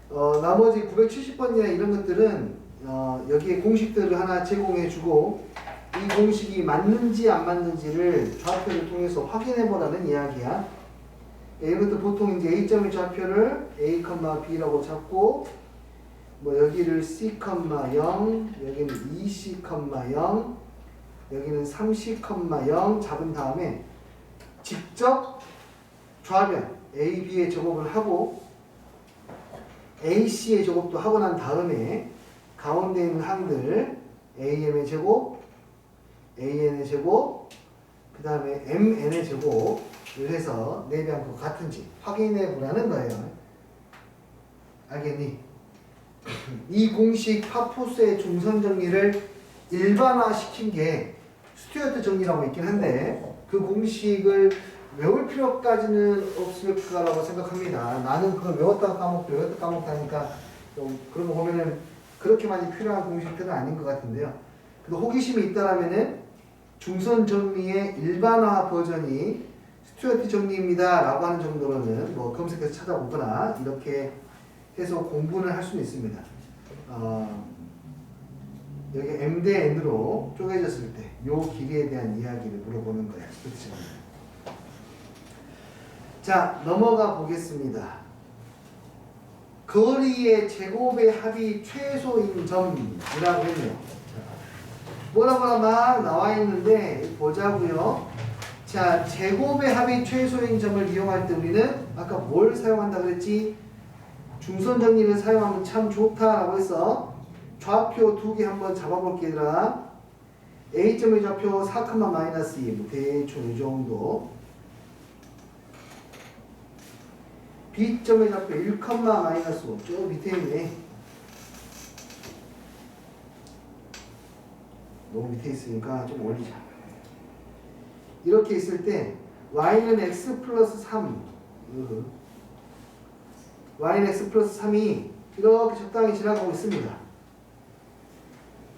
나머지 970번이나 이런 것들은 여기에 공식들을 하나 제공해주고 이 공식이 맞는지 안 맞는지를 좌표를 통해서 확인해 보라는 이야기야. 이런 것도 보통 이제 A점의 좌표를 A, B라고 잡고 뭐 여기를 C, 0, 여기는 2C, 0, 여기는 3C, 0 잡은 다음에 직접 좌변 A, B의 제곱을 하고 AC의 제곱도 하고 난 다음에 가운데 있는 항들 AM의 제곱, AN의 제곱, 그 다음에 MN의 제곱을 해서 내비한 것 같은지 확인해 보라는 거예요. 알겠니? 이 공식 파포스의 중선 정리를 일반화시킨 게 스튜어트 정리라고 있긴 한데 그 공식을 외울 필요까지는 없을 거라고 생각합니다. 나는 그걸 외웠다 까먹다 하니까 좀 그런 거 보면은 그렇게 많이 필요한 공식들은 아닌 것 같은데요. 그래도 호기심이 있다라면은 중선 정리의 일반화 버전이 스튜어트 정리입니다 라고 하는 정도로는 뭐 검색해서 찾아보거나 이렇게 해서 공부를 할 수는 있습니다. 여기 M 대 N으로 쪼개졌을 때 요 길이에 대한 이야기를 물어보는 거예요. 스튜어트 정리. 자, 넘어가 보겠습니다. 거리의 제곱의 합이 최소인 점이라고 했네요. 뭐라 막 나와 있는데 보자고요. 자, 제곱의 합이 최소인 점을 이용할 때 우리는 아까 뭘 사용한다 그랬지? 중선 정리를 사용하면 참 좋다라고 해서 좌표 두 개 한번 잡아볼게 얘들아. A점의 좌표 4, 마이너스 2 뭐 대충 이 정도. B점의 좌표 1, 마이너스 5 저 밑에 있네. 너무 밑에 있으니까 좀 올리자. 이렇게 있을 때 y는 x 플러스 3 y는 x 플러스 3이 이렇게 적당히 지나가고 있습니다.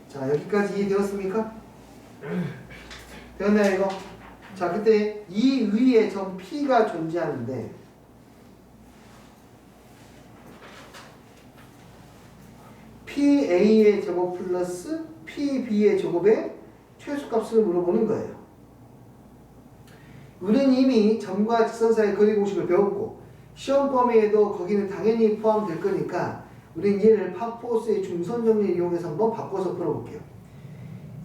자, 여기까지 이해되었습니까? 되었나요 이거? 자, 그때 이 위에 점 P가 존재하는데 PA의 제곱 플러스 PB의 제곱의 최소값을 물어보는 거예요. 우리는 이미 점과 직선 사이의 거리 공식을 배웠고 시험 범위에도 거기는 당연히 포함될 거니까 우리는 얘를 파포스의 중선 정리를 이용해서 한번 바꿔서 풀어볼게요.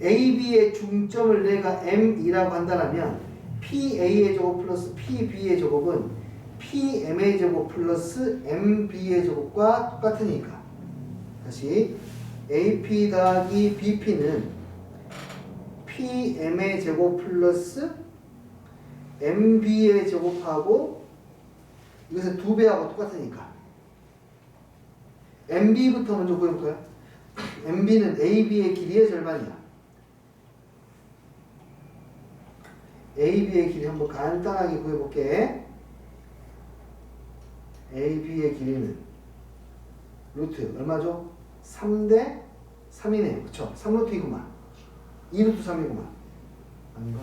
AB의 중점을 내가 M이라고 한다면 PA의 제곱 플러스 PB의 제곱은 PM의 제곱 플러스 MB의 제곱과 똑같으니까 다시 AP 더하기 BP는 PM의 제곱 플러스 MB의 제곱하고 이것은 2배하고 똑같으니까 MB부터 먼저 구해볼까요? MB는 AB의 길이의 절반이야. AB의 길이 한번 간단하게 구해볼게. AB의 길이는 루트 얼마죠? 3대 3이네요. 그쵸? 3루트이구만. 2루트 3이구만. 아닌가?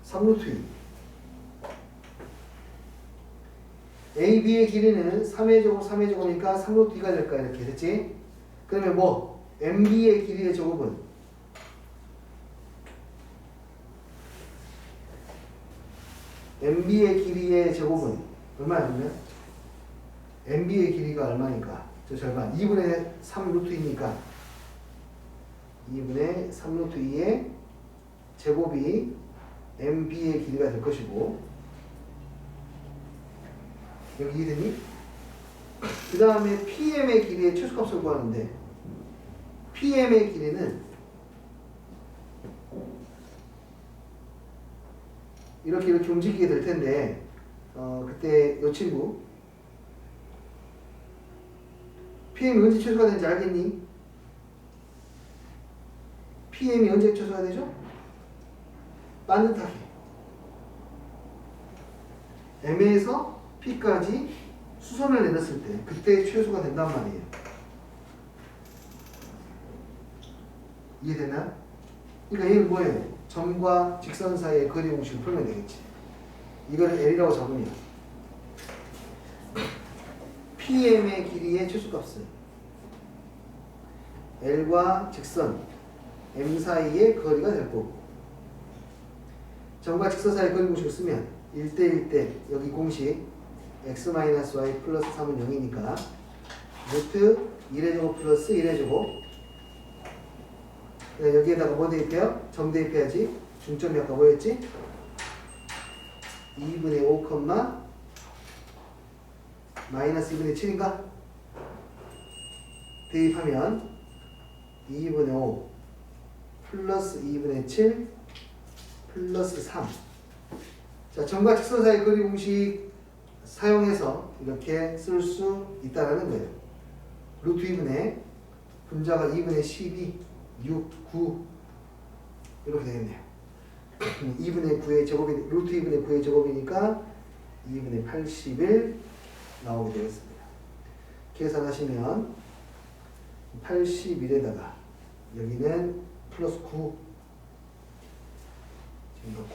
3루트 2. AB의 길이는 3의 제곱 3의 제곱이니까 3루트 2가 될까 이렇게 됐지? 그러면 뭐 MB의 길이의 제곱은 MB의 길이의 제곱은 얼마냐면 MB의 길이가 얼마니까 저 절반 2분의 3 루트 2니까 2분의 3 루트 2의 제곱이 MB의 길이가 될 것이고 여기 이해되니? 그 다음에 PM의 길이의 최소값을 구하는데 PM의 길이는 이렇게 움직이게 될 텐데 그때 이 친구 PM이 언제 최소가 되는지 알겠니? PM이 언제 최소가 되죠? 반듯하게 M에서 P까지 수선을 내렸을 때 그때 최소가 된단 말이에요. 이해되나? 그러니까 얘는 뭐예요? 점과 직선 사이의 거리 공식을 풀면 되겠지. 이거를 L이라고 잡으면 PM의 길이의 최소값은 L과 직선 M 사이의 거리가 될 거고, 점과 직선 사이의 거리 공식을 쓰면 1대1 때 여기 공식 x-y 플러스 3은 0이니까 루트 1의 제곱 플러스 1의 제곱, 여기에다가 뭐 대입해요? 점 대입해야지. 중점이 아까 뭐였지? 2분의 5, 마이너스 2분의 7인가? 대입하면 2분의 5 플러스 2분의 7 플러스 3. 자, 점과 직선 사이 거리 공식 사용해서 이렇게 쓸 수 있다라는 거예요. 루트 2분의 분자가 2분의 12, 6, 9 이렇게 되겠네요. 2분의 9의 제곱이, 루트 2분의 9의 제곱이니까 2분의 81 나오게 되겠습니다. 계산하시면 81에다가 여기는 플러스 9, 지금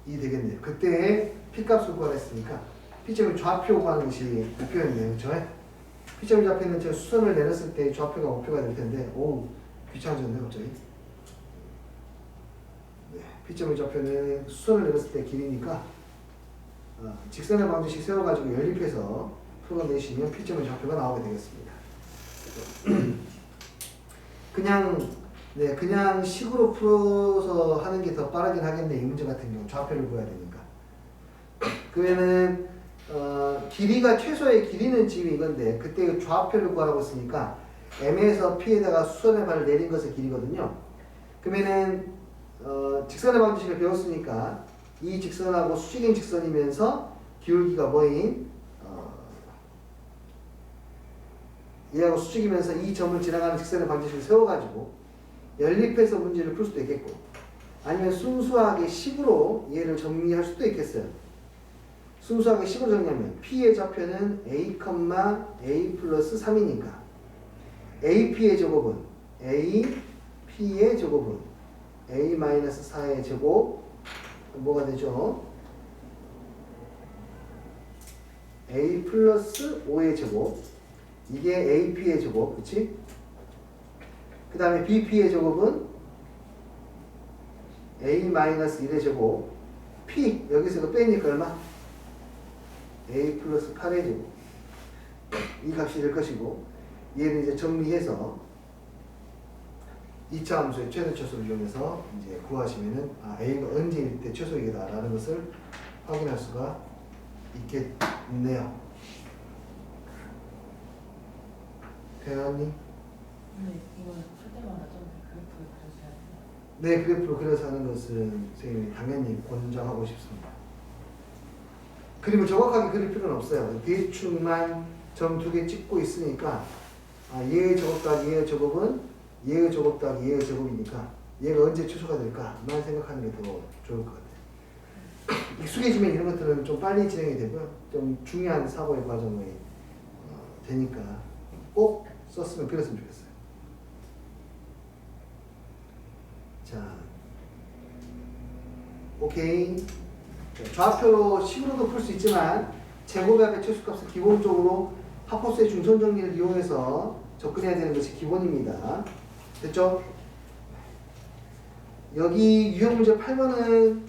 90이 되겠네요. 그때 P값을 구하랬으니까 P점의 좌표 구하는 것이 목표였네요. 그렇죠? P점의 좌표는 제가 수선을 내렸을 때 좌표가 목표가 될 텐데, 오, 귀찮아졌네 갑자기. 네, P점의 좌표는 수선을 내렸을 때 길이니까 직선의 방정식 세워가지고 연립해서 풀어내시면 P점의 좌표가 나오게 되겠습니다. 그냥 식으로 풀어서 하는 게 더 빠르긴 하겠네. 이 문제 같은 경우 좌표를 구해야 되니까. 그러면은 길이가 최소의 길이는 지금 이건데, 그때 좌표를 구하라고 했으니까 M에서 P에다가 수선의 발을 내린 것의 길이거든요. 그러면은 직선의 방정식을 배웠으니까 이 직선하고 수직인 직선이면서 기울기가 뭐인 얘하고 수직이면서 이 점을 지나가는 직선의 방정식을 세워가지고 연립해서 문제를 풀 수도 있겠고, 아니면 순수하게 식으로 얘를 정리할 수도 있겠어요. 순수하게 식으로 정리하면 P의 좌표는 A, A 플러스 3이니까 AP의 제곱은 AP의 제곱은 A 마이너스 4의 제곱 뭐가 되죠? A 플러스 5의 제곱, 이게 AP의 제곱, 그치? 그 다음에 BP의 제곱은 A 마이너스 1의 제곱, P 여기서 빼니까 얼마? A 플러스 8의 제곱, 이 값이 될 것이고, 얘는 이제 정리해서 2차 함수의 최대 최소를 이용해서 이제 구하시면은 A가 언제일 때 최소이다라는 것을 확인할 수가 있겠네요. 대현님? 네, 이거 풀 때마다 좀 그래프를 그려줘야 돼요. 네, 그래프로 그려서 하는 것은 선생님이 당연히 권장하고 싶습니다. 그림을 정확하게 그릴 필요는 없어요. 대충만 점 2개 찍고 있으니까 얘의 제곱 더하기 얘의 제곱은 얘의 제곱 더하기 얘의 제곱이니까 얘가 언제 최소가 될까만 생각하는 게 더 좋을 것 같아요. 익숙해지면 이런 것들은 좀 빨리 진행이 되고요. 좀 중요한 사고의 과정이 되니까 꼭 썼으면 그랬으면 좋겠어요. 자, 오케이. 좌표로 식으로도 풀 수 있지만 제곱의 합의 최소값은 기본적으로 하포스의 중선 정리를 이용해서 접근해야 되는 것이 기본입니다. 됐죠? 여기 유형 문제 8번은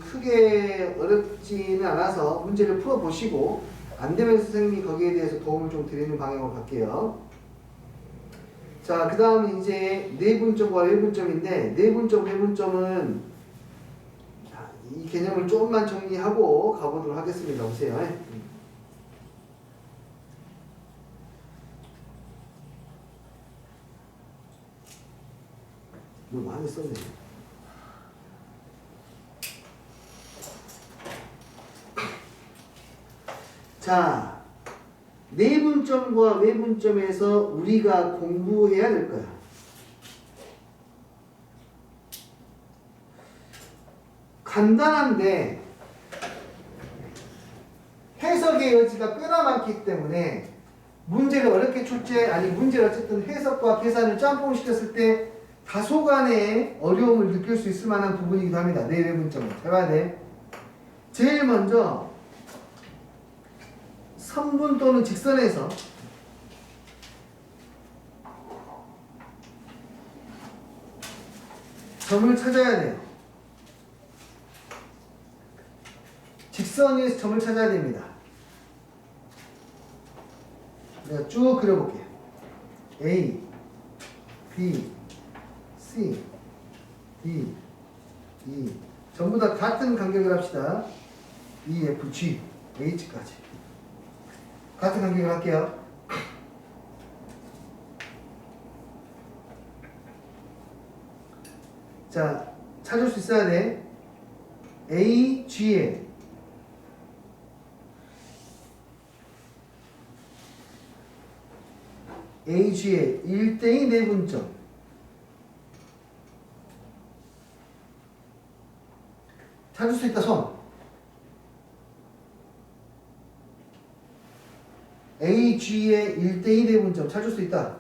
크게 어렵지는 않아서 문제를 풀어보시고 안되면 선생님이 거기에 대해서 도움을 좀 드리는 방향으로 갈게요. 자, 그 다음은 이제 내분점과 외분점인데, 내분점, 외분점은 이 개념을 조금만 정리하고 가보도록 하겠습니다. 보세요. 뭐 많이 썼네. 자, 내분점과 외분점에서 우리가 공부해야 될 거야. 간단한데 해석의 여지가 꽤나 많기 때문에 문제를 어렵게 출제, 문제를 어쨌든 해석과 계산을 짬뽕시켰을 때 다소간의 어려움을 느낄 수 있을 만한 부분이기도 합니다. 내외분점은. 해봐야 돼. 제일 먼저 선분 또는 직선에서 점을 찾아야 돼요. 직선 위에서 점을 찾아야 됩니다. 내가 쭉 그려볼게요. A, B, C, D, E 전부 다 같은 간격을 합시다. E, F, G, H까지 같은 간격을 할게요. 자, 찾을 수 있어야 돼. A, G에 AG의 1대2 내분점 찾을 수 있다 손. AG의 1대2 내분점 찾을 수 있다.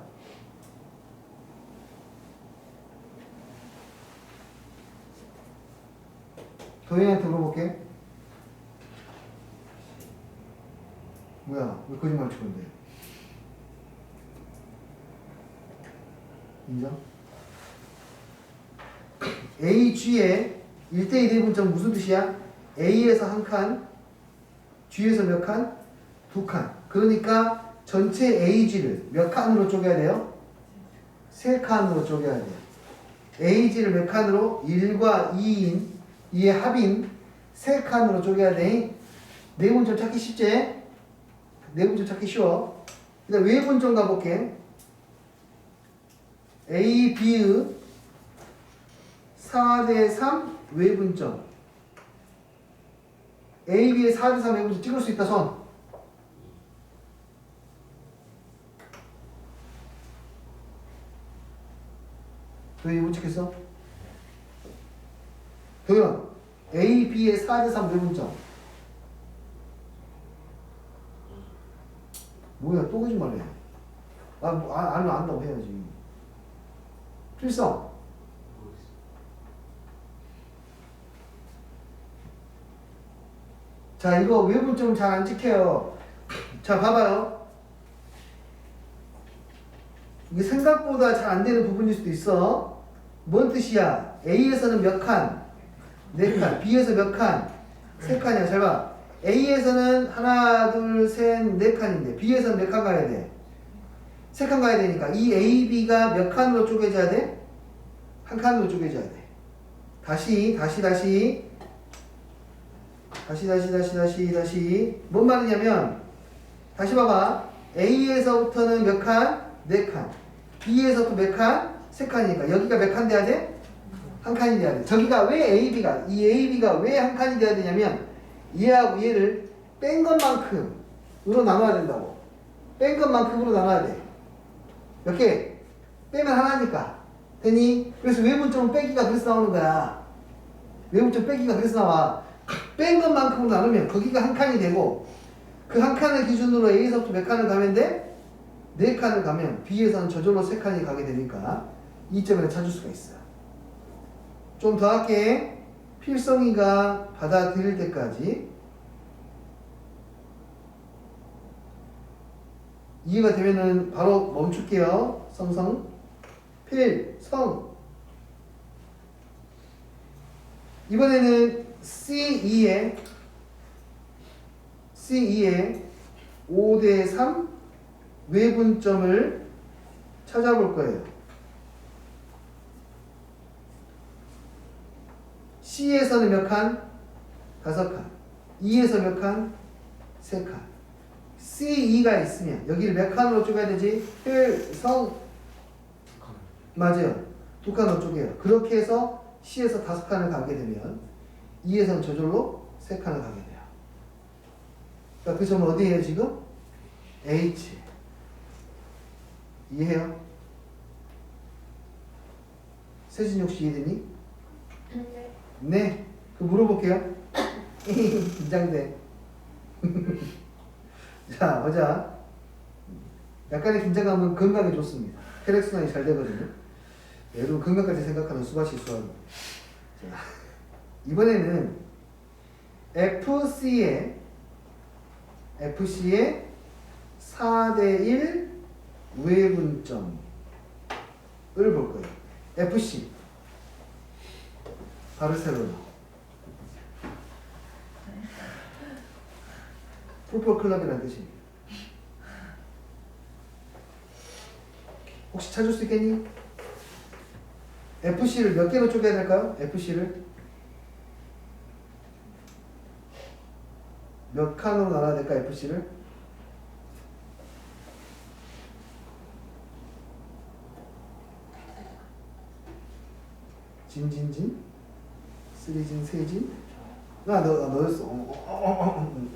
도현이한테 물어볼게. 뭐야 왜 거짓말 칠 건데. 인정? AG의 1대2 대분점 무슨 뜻이야? A에서 한 칸, G에서 몇 칸? 두 칸. 그러니까 전체 AG를 몇 칸으로 쪼개야 돼요? 세 칸으로 쪼개야 돼요. AG를 몇 칸으로? 1과 2인, 2의 합인 세 칸으로 쪼개야 돼. 내분점 찾기 쉽지? 내분점 찾기 쉬워. 그 다음 외분점 가볼게. A, B의 4대3 외분점. A, B의 4대3 외분점 찍을 수 있다 손. 도현이 못 찍겠어? 도현 A, B의 4대3 외분점. 뭐야 또 거짓말해. 알면 안다고 해야지. 필성. 자, 이거 외분점 잘 안 찍혀요. 자, 봐봐요. 이게 생각보다 잘 안 되는 부분일 수도 있어. 뭔 뜻이야? A에서는 몇 칸? 4칸. B에서 몇 칸? 3칸이야. 잘 봐. A에서는 하나, 둘, 셋, 4칸인데 B에서는 몇 칸 가야 돼? 3칸 가야 되니까 이 A, B가 몇 칸으로 쪼개져야 돼? 한 칸으로 쪼개져야 돼. 다시 뭔 말이냐면 다시 봐봐. A에서부터는 몇 칸? 4칸. B에서부터 몇 칸? 3칸이니까 여기가 몇 칸 돼야 돼? 한 칸이 돼야 돼. 저기가 왜 AB가 이 AB가 왜 한 칸이 돼야 되냐면 얘하고 얘를 뺀 것만큼으로 나눠야 된다고. 뺀 것만큼으로 나눠야 돼. 몇 개? 빼면 하나니까. 되니? 그래서 외분점은 빼기가 그래서 나오는 거야. 외분점 빼기가 그래서 나와. 뺀 것만큼으로 나누면 거기가 한 칸이 되고 그 한 칸을 기준으로 A에서부터 몇 칸을 가면 돼? 4칸을 가면 B에서는 저절로 3칸이 가게 되니까 이 점을 찾을 수가 있어. 좀 더 할게. 필성이가 받아들일 때까지 이해가 되면은 바로 멈출게요. 성성 필성. 이번에는 C2에 5대3 외분점을 찾아볼 거예요. C에서는 몇 칸? 5칸. E에서 몇 칸? 3칸. C2가 있으면 여기를 몇 칸으로 쪼개야 되지? 필성. 맞아요. 2칸으로 쪼개요. 그렇게 해서 C에서 5칸을 가게 되면 E에서는 저절로 3칸을 가게 돼요. 그러니까 그 점은 어디예요 지금? H. 이해해요? 세진이 혹시 이해되니? 네. 그 물어볼게요. 긴장돼. 자, 보자. 약간의 긴장감은 건강에 좋습니다. 혈액순환이 잘 되거든요. 여러분 건강까지 생각하는 수바시 수학. 자, 이번에는 FC의 FC의 4대1 외분점을 볼 거예요. FC 바르셀로나 풋볼 클럽이라는 뜻입니다. 혹시 찾을 수 있겠니? FC를 몇 개로 쪼개야 될까요? FC를 몇 칸으로 나눠야 될까? FC를 진진진 쓰리진 세진 너였어.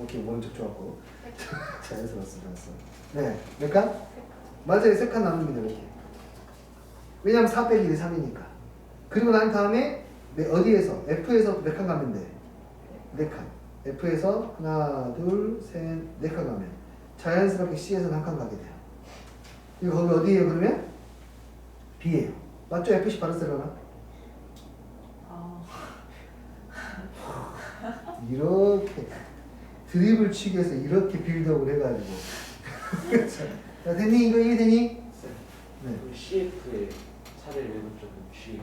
오케이 원적 좋았고 자연스러웠어. 네, 몇 칸? 맞아요. 세 칸 나눕니다. 이렇게. 왜냐면 4 빼기 1이 3이니까. 그리고 난 다음에 어디에서? F에서 몇 칸 가면 돼? 4칸. F에서 하나, 둘, 셋, 4칸 가면 자연스럽게 C에서 한 칸 가게 돼요. 이거 거기 어디에요 그러면? B에요. 맞죠? FC 바르셀로나? 이렇게 드리블 치기 위해서 이렇게 빌드업을 해가지고 자, 됐니? 이거 이해되니? 네. CF의 사례 외분점은 G.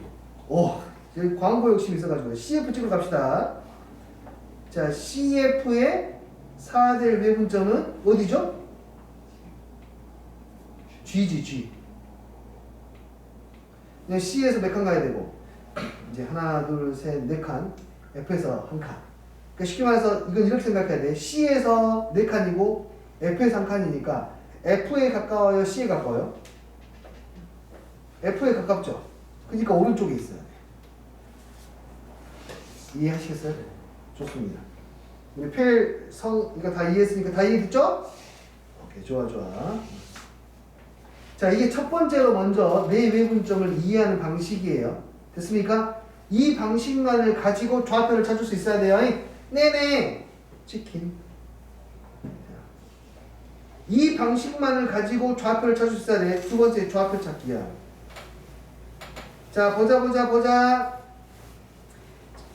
오, 여기 광고 욕심 있어가지고 CF 찍으러 갑시다. 자, CF의 4대 외분점은 어디죠? G지, G. 그냥 C에서 몇 칸 가야 되고 이제 하나, 둘, 셋, 4칸 F에서 한 칸. 그러니까 쉽게 말해서 이건 이렇게 생각해야 돼. C에서 4칸이고 F에서 한 칸이니까 F에 가까워요? C에 가까워요? F에 가깝죠? 그러니까 오른쪽에 있어요. 이해하시겠어요? 좋습니다. 우리 필성 이거 다 이해했으니까 다 이해됐죠? 오케이, 좋아. 자, 이게 첫 번째로 먼저 내 외분점을 이해하는 방식이에요. 됐습니까? 이 방식만을 가지고 좌표를 찾을 수 있어야 돼요. 네네 치킨. 이 방식만을 가지고 좌표를 찾을 수 있어야 돼. 두 번째 좌표 찾기야. 자, 보자.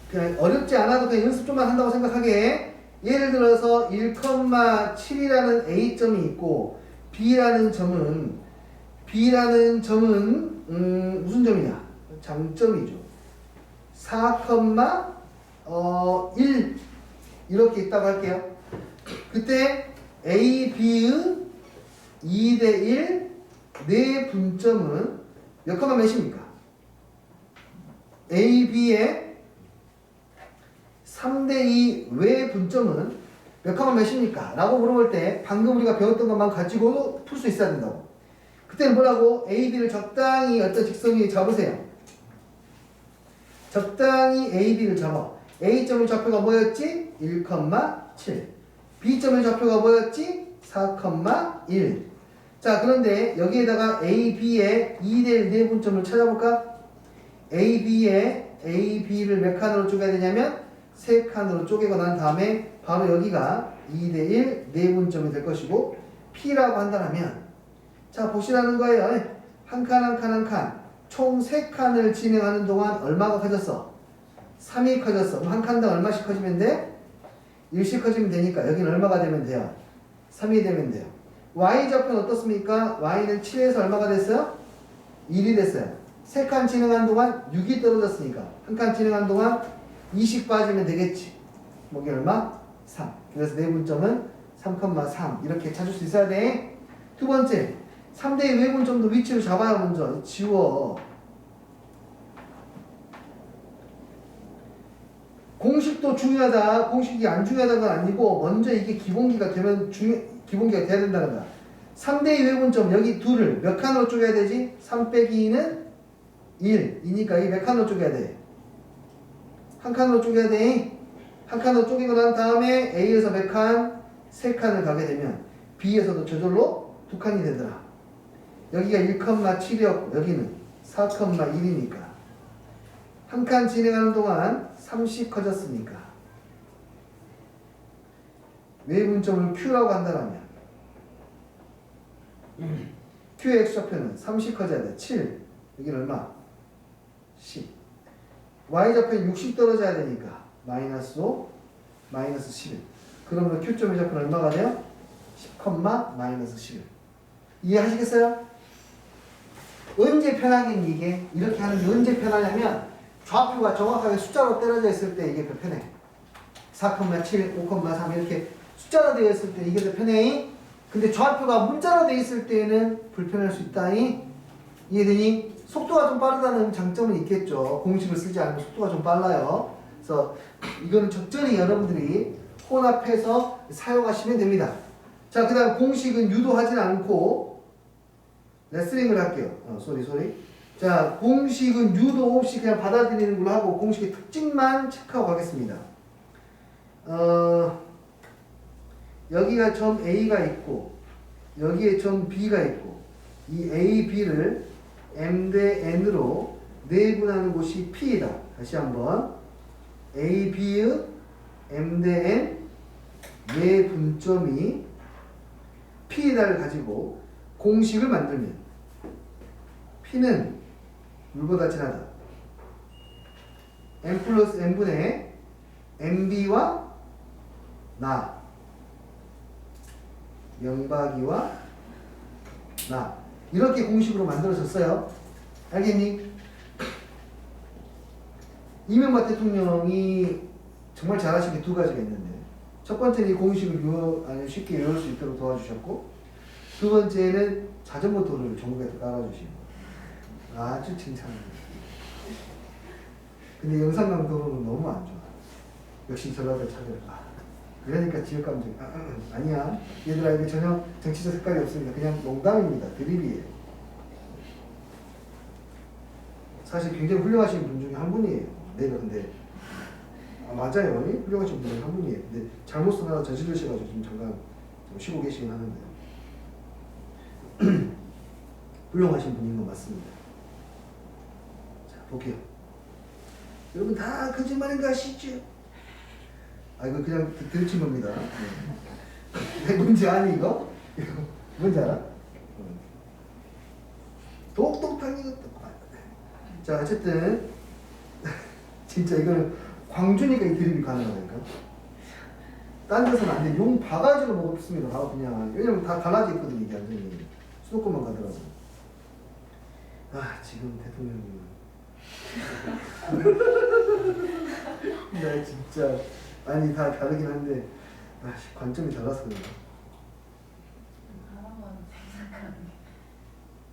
그냥 어렵지 않아도 그냥 연습 좀만 한다고 생각하게. 예를 들어서 1,7이라는 A점이 있고 B라는 점은 무슨 점이냐? 장점이죠. 4,1 이렇게 있다고 할게요. 그때 A, B의 2대1 네 분점은 몇 컴마 몇입니까? A, B의 3대2 외 분점은 몇 컴마 몇입니까? 라고 물어볼 때 방금 우리가 배웠던 것만 가지고 풀 수 있어야 된다고. 그때는 뭐라고? A, B를 적당히 어떤 직선이 잡으세요. 적당히 A, B를 잡아. A점의 좌표가 뭐였지? 1,7. B점의 좌표가 뭐였지? 4,1. 자, 그런데 여기에다가 A, B의 2대1 네분점을 찾아볼까? A, B를 몇 칸으로 쪼개야 되냐면 3칸으로 쪼개고 난 다음에 바로 여기가 2대1 네분점이 될 것이고 P라고 한다면 자, 보시라는 거예요. 한 칸. 총 3칸을 진행하는 동안 얼마가 커졌어? 3이 커졌어. 그럼 한 칸당 얼마씩 커지면 돼? 1씩 커지면 되니까 여기는 얼마가 되면 돼요? 3이 되면 돼요. Y좌표는 어떻습니까? Y는 7에서 얼마가 됐어요? 1이 됐어요. 3칸 진행한 동안 6이 떨어졌으니까 한 칸 진행한 동안 2씩 빠지면 되겠지. 여기 얼마? 3. 그래서 내분점은 3,3 이렇게 찾을 수 있어야 돼. 두 번째 3대의 외분점도 위치를 잡아야 먼저 지워. 공식도 중요하다. 공식이 안 중요하다는 건 아니고 먼저 이게 기본기가 되면 기본기가 돼야 된다는 거야. 3대의 외분점 여기 둘을 몇 칸으로 쪼개야 되지? 3 빼기 2는 1 이니까 이 몇 칸으로 쪼개야 돼? 한 칸으로 쪼개야 돼. 한 칸으로 쪼개고 난 다음에 A에서 몇 칸? 3칸을 가게 되면 B에서도 저절로 2칸이 되더라. 여기가 1,7이었고 여기는 4,1이니까 한 칸 진행하는 동안 3씩 커졌으니까 외분점을 Q라고 한다면 Q의 X좌표는 3씩 커져야 돼. 7 여기는 얼마? 10 Y좌표는 60 떨어져야 되니까 마이너스 5 마이너스 11 그러면 Q점의 좌표는 얼마가 돼요? 마이너스 11. 이해하시겠어요? 언제 편하긴 이게 이렇게 하는 게 언제 편하냐면 좌표가 정확하게 숫자로 떨어져 있을 때 이게 더 편해. 4,7, 5,3 이렇게 숫자로 되어 있을 때 이게 더 편해. 근데 좌표가 문자로 되어 있을 때는 불편할 수 있다. 이해되니? 속도가 좀 빠르다는 장점은 있겠죠. 공식을 쓰지 않으면 속도가 좀 빨라요. 그래서 이거는 적절히 여러분들이 혼합해서 사용하시면 됩니다. 자, 그 다음 공식은 유도하진 않고 레슬링을 할게요. 소리. 자, 공식은 유도 없이 그냥 받아들이는 걸로 하고 공식의 특징만 체크하고 가겠습니다. 여기가 점 A가 있고 여기에 점 B가 있고 이 A, B를 M 대 N으로 내분하는 곳이 P이다. 다시 한번 A, B의 M 대 N 내 분점이 P이다를 가지고 공식을 만들면 P는 물보다 진하다. M 플러스 N분의 MB와 나 명박이와 나 이렇게 공식으로 만들어졌어요. 알겠니? 이명박 대통령이 정말 잘하신 게 두 가지가 있는데 첫 번째는 이 공식을 쉽게 외울 수 있도록 도와주셨고 두 번째는 자전거 도를 전국에 깔아주신 거. 아주 칭찬합니다. 근데 영산강 도로는 너무 안 좋아. 역시 전라도 차별가. 그러니까 지역감정 아니야 얘들아 이게 전혀 정치적 색깔이 없습니다. 그냥 농담입니다. 드립이에요. 사실 굉장히 훌륭하신 분 중에 한 분이에요. 내가 근데 맞아요. 훌륭하신 분 중에 한 분이에요. 근데 잘못 하나 저지르셔가지고 지금 잠깐 좀 쉬고 계시긴 하는데 훌륭하신 분인 건 맞습니다. 자 볼게요. 여러분 다 거짓말인 거 아시죠? 이거 그냥 들친 겁니다. 네. 뭔지 아니 이거? 뭔지 알아? 똑똑한 이것도. 자 어쨌든 진짜 이거는 광주니까 이 드립이 가능하다니까. 딴 데서는 안 돼. 용 바가지로 먹었습니다. 바로 그냥. 왜냐면 다 갈라져 있거든 이게 완전히. 수도권만 가더라고. 지금 대통령님. 나 진짜. 아니 다 다르긴 한데 관점이 달라서 그런가. 하나만 생각하는 게.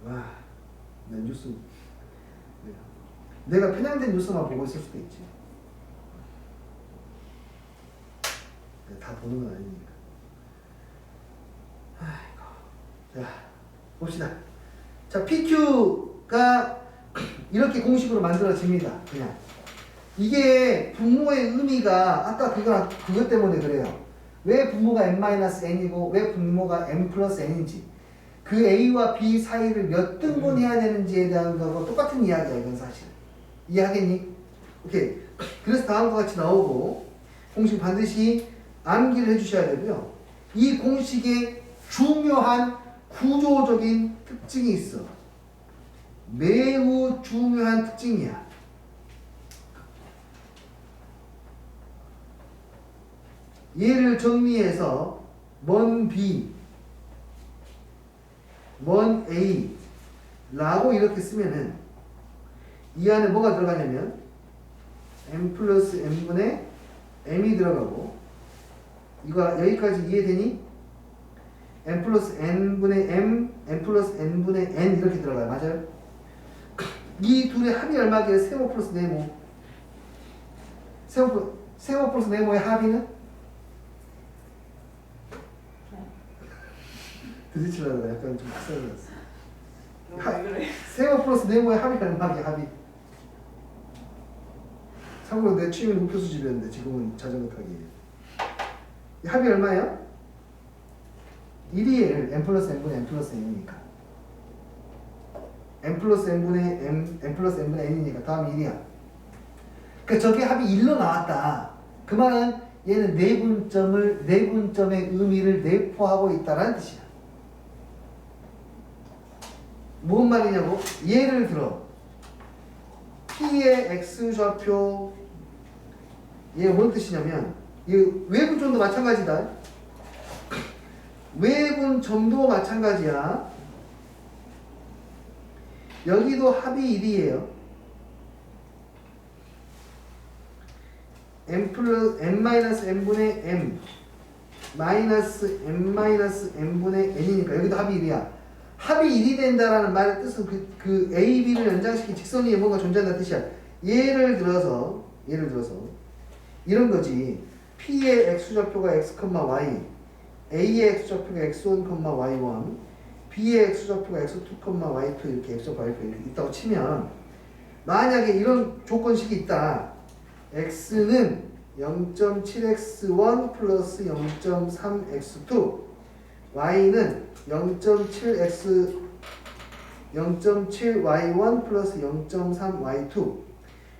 나 뉴스 내가 편향된 뉴스만 보고 있을 수도 있지. 다 보는 건 아니니까. 자 봅시다. 자 PQ가 이렇게 공식으로 만들어집니다. 그냥. 이게 분모의 의미가 아까 그것 때문에 그래요. 왜 분모가 n-n이고 왜 분모가 n 플러스 n인지 그 a와 b 사이를 몇 등분 해야 되는지에 대한 거하고 똑같은 이야기야 이건 사실. 이해하겠니? 오케이. 그래서 다음과 같이 나오고 공식 반드시 암기를 해주셔야 되고요. 이 공식에 중요한 구조적인 특징이 있어. 매우 중요한 특징이야. 얘를 정리해서 먼 B, 먼 A 라고 이렇게 쓰면은 이 안에 뭐가 들어가냐면 m 플러스 n분의 m이 들어가고 이거 여기까지 이해되니? m 플러스 n분의 m, m 플러스 n분의 n 이렇게 들어가요. 맞아요? 이 둘의 합이 얼마게요? 세모 플러스 네모. 세모 플러스 네모의 합이는? 드시치려다가 약간 좀 학살을 했어. 세모 플러스 네모의 합이 얼마게 합이? 참고로 내 취미는 우표수 집이었는데 지금은 자전거 타기예요. 이 합이 얼마예요? 1이에요. m 플러스 n분의 m 플러스 n이니까. m 플러스 n분의 m 플러스 n분의 n이니까 다음이 1이야. 그러니까 저게 합이 1로 나왔다. 그 말은 얘는 내분점의 의미를 내포하고 있다는 뜻이야. 뭔 말이냐고? 예를 들어 P의 X좌표 얘가 뭔 뜻이냐면 이 외부점도 마찬가지다. 외분점도 마찬가지야. 여기도 합이 1이에요. m 플러스 n-n분의 m 마이너스 n-n분의 n이니까 여기도 합이 1이야. 합이 1이 된다라는 말의 뜻은 그 a, b를 연장시킨 직선 위에 뭔가 존재한다는 뜻이야. 예를 들어서 이런 거지. p의 x좌표가 x, y, a의 x좌표가 x1, y1, b의 x좌표가 x2, y2 이렇게 x좌표, y2 이렇게 있다고 치면 만약에 이런 조건식이 있다. x는 0.7x1 플러스 0.3x2 y는 0.7y1 플러스 0.3y2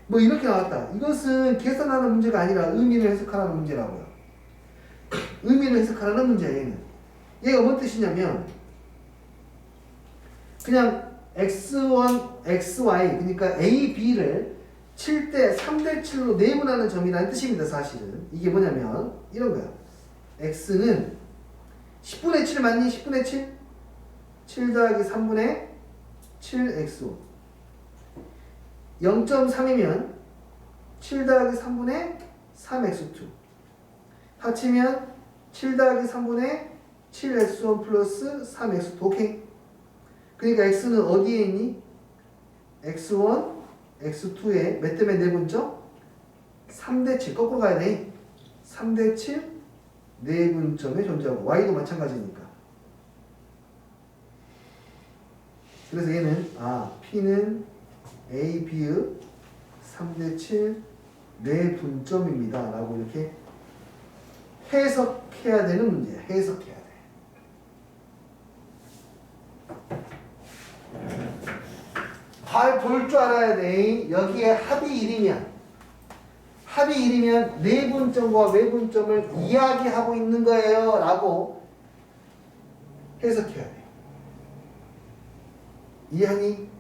뭐 이렇게 나왔다. 이것은 계산하는 문제가 아니라 의미를 해석하라는 문제라고요. 의미를 해석하라는 문제야 얘는. 얘가 뭔 뜻이냐면 그냥 x1, xy 그러니까 a, b를 7대 3대 7로 내분하는 점이라는 뜻입니다. 사실은 이게 뭐냐면 이런 거야. x는 10분의 7 맞니? 10분의 7? 7 더하기 3분의 7x 0.3이면 7 더하기 3분의 3x2 합치면 7 더하기 3분의 7x1 플러스 3x2 오케이? 그러니까 x는 어디에 있니? x1, x2에 몇 대면 내분점? 3대 7 거꾸로 가야 돼. 3대 7 내분점에 존재하고 y도 마찬가지니까. 그래서 얘는 p는 a, b의 3대 7 내분점입니다 라고 이렇게 해석해야 되는 문제야. 해석해야 돼. 잘 볼 줄 알아야 돼. 여기에 합이 1이면 내분점과 외분점을 이야기하고 있는 거예요 라고 해석해야 돼. 이해하니?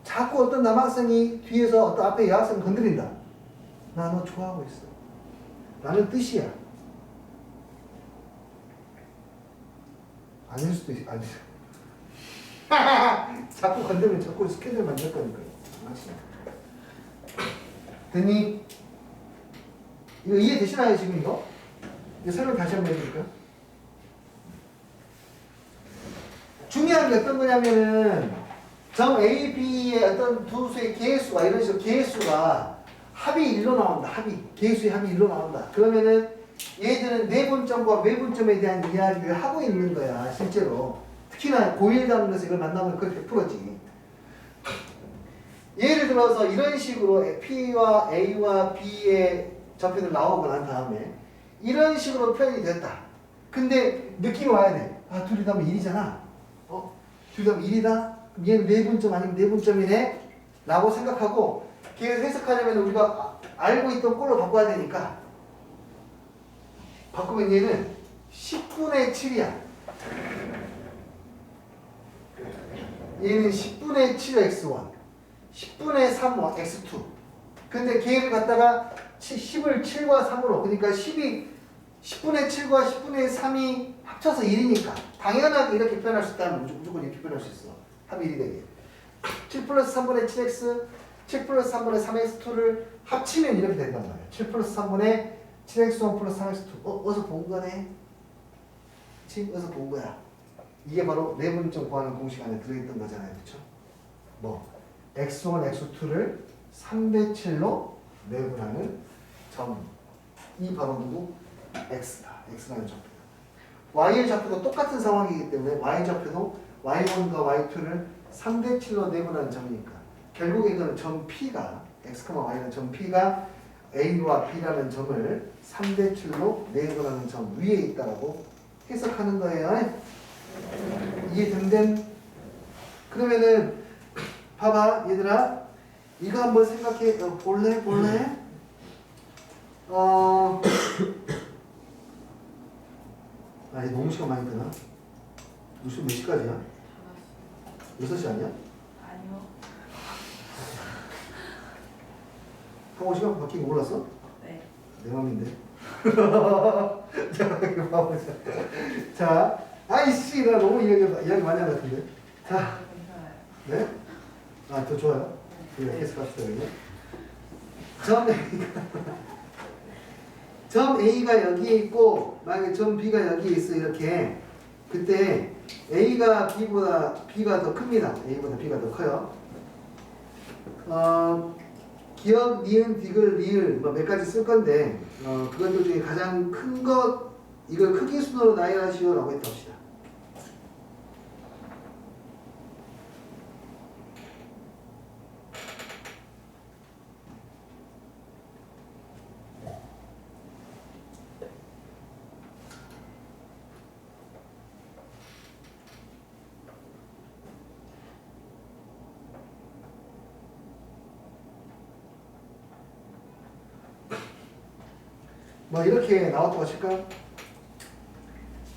자꾸 어떤 남학생이 뒤에서 어떤 앞에 여학생을 건드린다. 나 너 좋아하고 있어 라는 뜻이야. 아닐 수도 있어. 아니. 자꾸 건드리면 자꾸 스케줄 만들 거니까요. 됐니? 이거 이해되시나요 지금 이거? 이거 설명 다시 한번 해드릴까요? 중요한 게 어떤 거냐면은 점 A, B의 어떤 두 수의 개수가 이런 식으로 개수가 합이 1로 나온다. 개수의 합이 1로 나온다. 그러면은 얘들은 내분점과 외분점에 대한 이야기를 하고 있는 거야 실제로. 특히나 고1 단원에서 이걸 만나면 그걸 100%지. 예를 들어서 이런 식으로 P와 A와 B의 좌표들 나오고 난 다음에 이런 식으로 표현이 됐다. 근데 느낌이 와야 돼. 둘이 다 1이잖아. 둘이 다 1이다? 그럼 얘는 내분점 아니면 내분점이네? 라고 생각하고 계속 해석하려면 우리가 알고 있던 꼴로 바꿔야 되니까 바꾸면 얘는 10분의 7이야. 얘는 10분의 7x1 10분의 3x2 근데 걔를 갖다가 10을 7과 3으로 그러니까 10이 10분의 7과 10분의 3이 합쳐서 1이니까 당연하게 이렇게 표현할 수 있다면 무조건 이렇게 표현할 수 있어. 합이 1이 되게 7 플러스 3분의 7x 7 플러스 3분의 3x2를 합치면 이렇게 된단 말이야. 7 플러스 3분의 7x1 플러스 3x2 어디서 본 거네? 그치? 어디서 본 거야. 이게 바로 내분점 구하는 공식 안에 들어있던 거잖아요. 그쵸? 뭐 x1, x2를 3대 7로 내분하는 점. 이 바로 누구? x다. x라는 좌표다. y의 좌표도 똑같은 상황이기 때문에 y 좌표도 y1과 y2를 3대 7로 내분하는 점이니까 결국에 이거는 점 P가 x, y는 점 P가 A와 B라는 점을 3대 7로 내분하는 점 위에 있다라고 해석하는 거예요. 이해됨? 그러면은 봐봐 얘들아 이거 한번 생각해 볼래? 이제 너무 시간 많이 드나? 무슨 몇 시까지야? 6시 아니야? 아니요. 학원 시간 바뀐 거 몰랐어? 네. 내 맘인데 자, 이거 봐보자. 자, 아이씨, 나 너무 이야기 많이 한 것 같은데. 자, 괜찮아요. 네? 아, 더 좋아요. 네. 계속 갑시다, 그러면. 점 A가 여기에 있고, 만약에 점 B가 여기에 있어, 이렇게. 그때 A가 B가 더 큽니다. A보다 B가 더 커요. 기억, 니은, 디귿, 리을 뭐 몇 가지 쓸 건데 그것들 중에 가장 큰 것 이걸 크기 순으로 나열하시오라고 했다 합시다. 뭐 이렇게 나왔다고 칠까?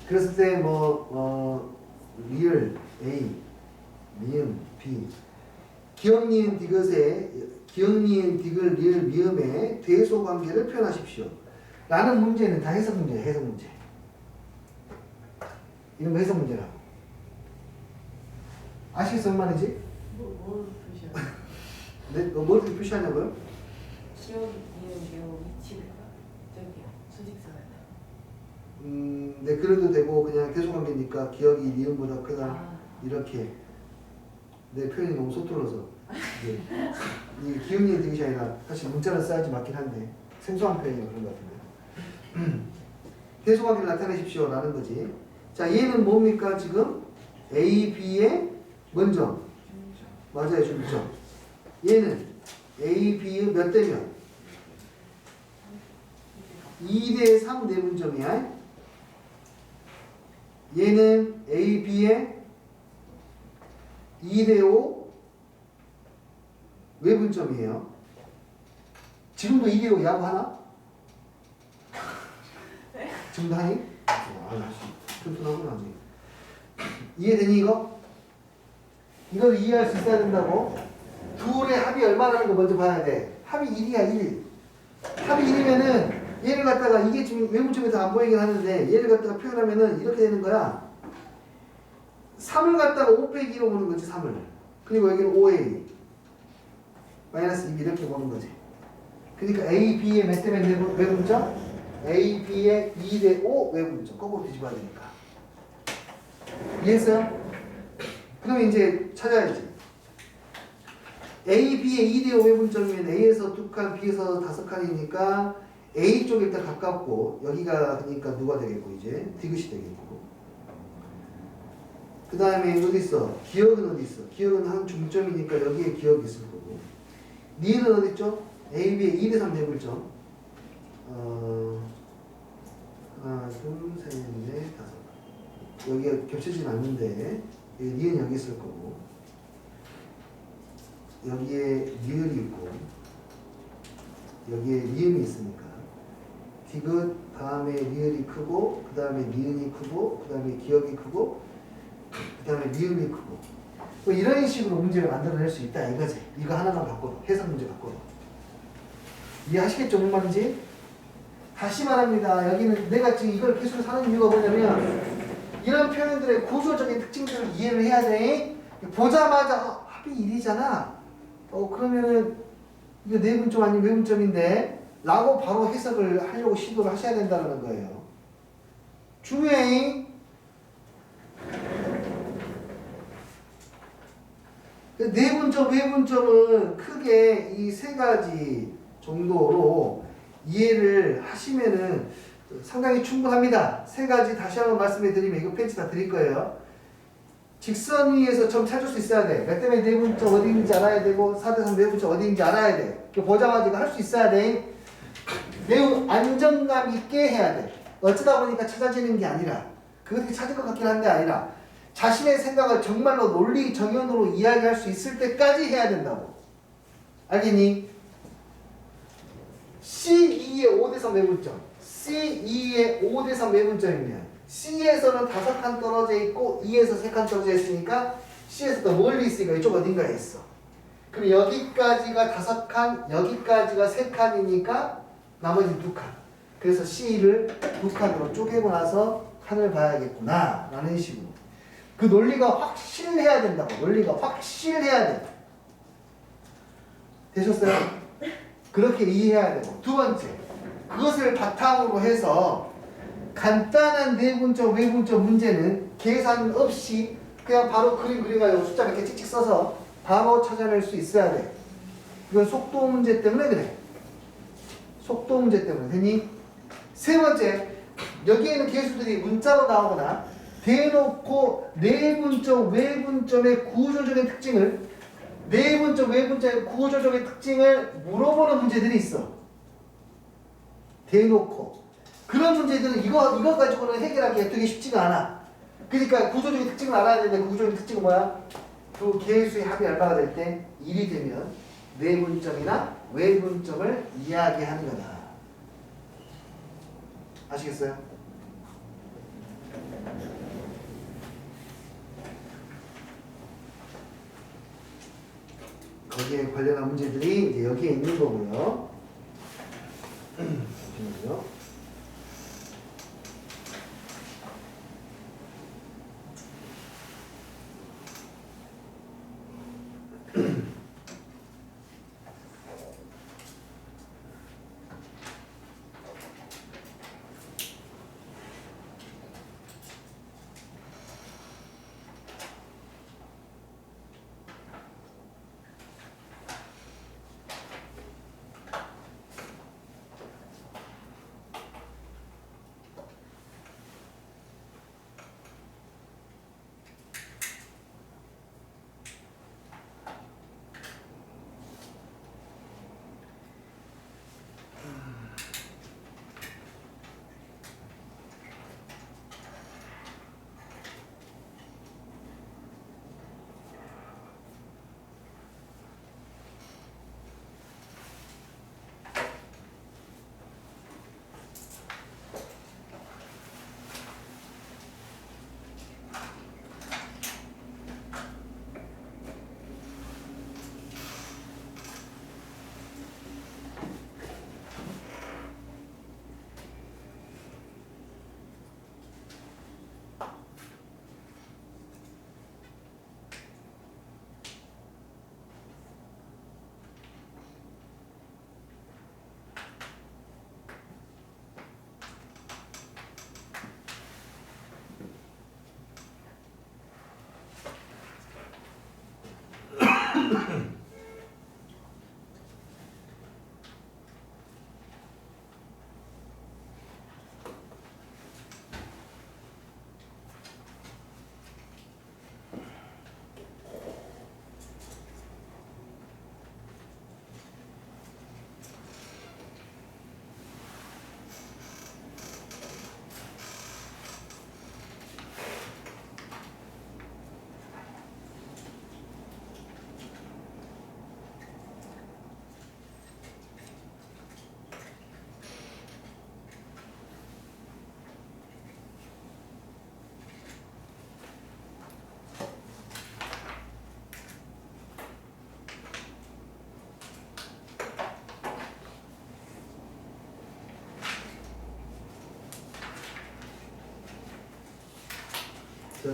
그랬을 때 리을 A, 미음 B, 기억 니은 디귿 리을 미음의 대소 관계를 표현하십시오. 라는 문제는 다 해석 문제예요. 해석 문제. 이런 거 해석 문제라고. 아시겠어? 뭔 말인지? 뭘 표시해요? 네? 뭘 표시하냐고요? 기억이 니은 위치를 저기요. 수직선을. 네, 그래도 되고 그냥 계속관계니까 기억이 니은보다 크다 아. 이렇게 내 표현이 너무 서툴러서 이게 기억니은 디귿이 아니라 사실 문자를 써야지 맞긴 한데 생소한 표현이라 그런 것 같은데 계속관계를 나타내십시오 라는 거지. 자, 얘는 뭡니까 지금? A, B의 먼저 맞아요, 중점. 얘는 A, B의 몇 대면? 2대 3 내분점이야. 얘는 A, B의 2대 5 외분점이에요. 지금도 2대 5 야구하나? 네? 지금도 하니? 튼튼하구나. 이해되니 이거? 이걸 이해할 수 있어야 된다고? 둘의 합이 얼마라는 거 먼저 봐야 돼. 합이 1이야 1. 합이 1이면은 얘를 갖다가 이게 지금 외분점에서 안 보이긴 하는데 얘를 갖다가 표현하면은 이렇게 되는 거야. 3을 갖다가 5 빼기 2로 보는 거지 3을. 그리고 여기는 5A 마이너스 2 이렇게 보는 거지. 그러니까 A, B의 몇 대면 외분점? A, B의 2대 5 외분점. 거꾸로 뒤집어야 되니까. 이해했어요? 그러면 이제 찾아야지. A, B의 2대 5 외분점이면 A에서 2칸, B에서 5칸이니까 A 쪽에 일단 가깝고 여기가 그러니까 누가 되겠고 이제 디귿이 되겠고 그 다음에 어디 있어? 기억은 어디 있어? 기억은 한 중점이니까 여기에 기억이 있을 거고 니은 어디 있죠? A, B의 2대 3 내분점 하나, 둘, 셋, 넷, 다섯 여기가 겹치진 않는데 니은 여기 있을 거고 여기에 리을이 있고 여기에 리음이 있으니까 디귿 다음에 리을이 크고 그 다음에 니은이 크고 그 다음에 기억이 크고 그 다음에 리음이 크고 뭐 이런 식으로 문제를 만들어낼 수 있다 이거지. 이거 하나만 갖고도 해석 문제 갖고도 이해하시겠죠? 뭔 말인지? 다시 말합니다. 여기는 내가 지금 이걸 계속 사는 이유가 뭐냐면 이런 표현들의 구조적인 특징들을 이해를 해야 돼. 보자마자 합이 1이잖아. 그러면은 이거 내분점 아니면 외분점인데 라고 바로 해석을 하려고 시도를 하셔야 된다는 거예요. 중요해. 내분점, 외분점은 크게 이 세 가지 정도로 이해를 하시면은 상당히 충분합니다. 세 가지 다시 한번 말씀해 드리면 이거 펜치 다 드릴 거예요. 직선 위에서 점 찾을 수 있어야 돼. 몇 대면 내분점 어디 있는지 알아야 되고 4대3 내분점 어디 있는지 알아야 돼. 보자마자 이거 할 수 있어야 돼. 매우 안정감 있게 해야 돼. 어쩌다 보니까 찾아지는 게 아니라 그것이 찾을 것 같긴 한데 아니라 자신의 생각을 정말로 논리 정연으로 이야기할 수 있을 때까지 해야 된다고. 알겠니? C2의 5대3 외분점 C2의 5대3 외분점이면 C에서는 5칸 떨어져 있고 E에서 3칸 떨어져 있으니까 C에서 더 멀리 있으니까 이쪽 어딘가에 있어. 그럼 여기까지가 5칸, 여기까지가 3칸이니까 나머지 2칸. 그래서 C를 두 칸으로 쪼개고 나서 칸을 봐야겠구나 라는 식으로. 그 논리가 확실해야 된다고. 논리가 확실해야 돼. 되셨어요? 그렇게 이해해야 되고. 두 번째, 그것을 바탕으로 해서 간단한 내분점, 외분점 문제는 계산 없이 그냥 바로 그림 그려가지고 숫자 몇 개 찍찍 써서 바로 찾아낼 수 있어야 돼. 이건 속도 문제 때문에 그래. 속도 문제 때문에. 되니? 세 번째, 여기에는 개수들이 문자로 나오거나 대놓고 내분점, 외분점의 구조적인 특징을 내분점, 외분점의 구조적인 특징을 물어보는 문제들이 있어. 대놓고. 그런 문제들은 이거 가지고는 해결하기가 되게 쉽지가 않아. 그러니까 구조적인 특징을 알아야 되는데 그 구조적인 특징은 뭐야? 두 개수의 합이 얼마가 될 때 1이 되면 내분점이나 외분점을 이야기하는 거다. 아시겠어요? 거기에 관련한 문제들이 이제 여기에 있는 거고요. 잠시만요.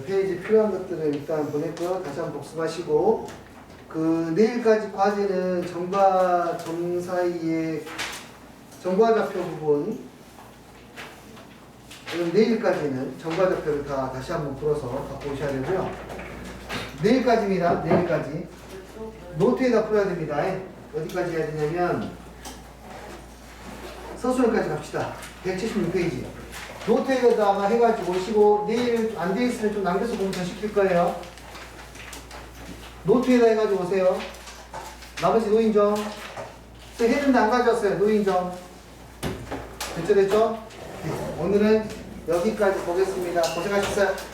페이지 필요한 것들을 일단 보냈고요. 다시 한번 복습하시고 그 내일까지 과제는 정과 정 사이의 정과좌표 부분 내일까지는 정과좌표를 다 다시 한번 풀어서 갖고 오셔야 되고요. 내일까지입니다. 내일까지 노트에다 풀어야 됩니다. 어디까지 해야 되냐면 서술까지 갑시다. 176페이지 노트에다가 해가지고 오시고 내일 안 돼 있으면 좀 남겨서 보면 더 시킬 거예요. 노트에다 해가지고 오세요. 나머지 노인정 했는데 안 가져왔어요. 노인정 됐죠? 네. 오늘은 여기까지 보겠습니다. 고생하셨어요.